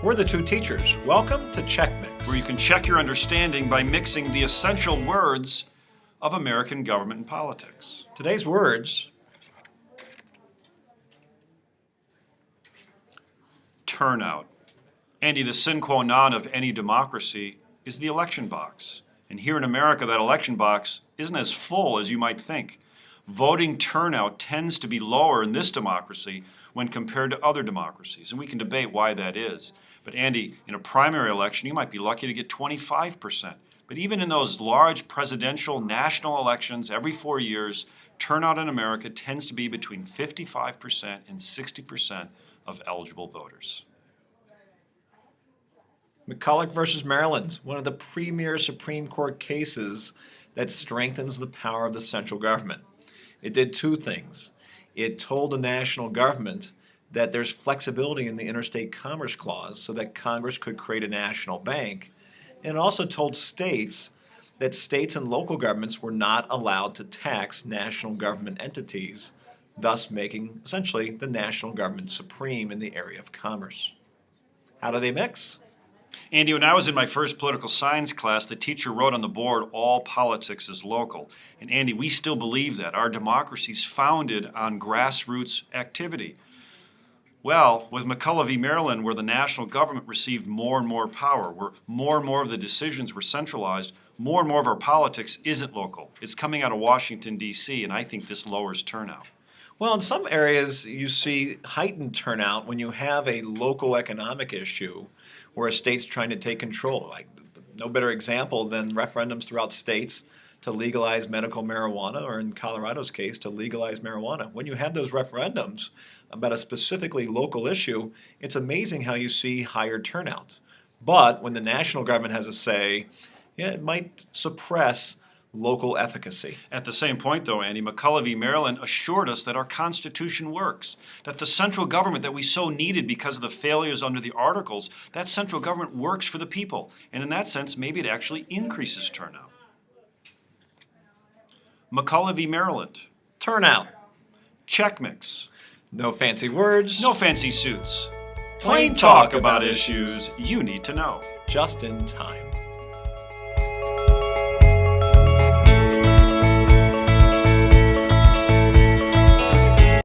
We're the two teachers. Welcome to Check Mix, where you can check your understanding by mixing the essential words of American government and politics. Today's words: turnout. Andy, the sine qua non of any democracy is the election box. And here in America, that election box isn't as full as you might think. Voting turnout tends to be lower in this democracy when compared to other democracies, and we can debate why that is. But Andy, in a primary election, you might be lucky to get 25%. But even in those large presidential national elections every 4 years, turnout in America tends to be between 55% and 60% of eligible voters. McCulloch versus Maryland, one of the premier Supreme Court cases that strengthens the power of the central government. It did two things. It told the national government that there's flexibility in the Interstate Commerce Clause so that Congress could create a national bank. And it also told states that states and local governments were not allowed to tax national government entities, thus making essentially the national government supreme in the area of commerce. How do they mix? Andy, when I was in my first political science class, the teacher wrote on the board, all politics is local. And Andy, we still believe that. Our democracy's founded on grassroots activity. Well, with McCulloch v. Maryland, where the national government received more and more power, where more and more of the decisions were centralized, more and more of our politics isn't local. It's coming out of Washington, D.C., and I think this lowers turnout. Well, in some areas, you see heightened turnout when you have a local economic issue where a state's trying to take control. Like, no better example than referendums throughout states to legalize medical marijuana, or in Colorado's case, to legalize marijuana. When you have those referendums about a specifically local issue, it's amazing how you see higher turnout. But when the national government has a say, it might suppress local efficacy. At the same point, though, Andy, McCulloch v. Maryland assured us that our Constitution works, that the central government that we so needed because of the failures under the Articles, that central government works for the people. And in that sense, maybe it actually increases turnout. McCulloch v. Maryland. Turnout. Check mix. No fancy words. No fancy suits. Plain talk about issues you need to know. Just in time.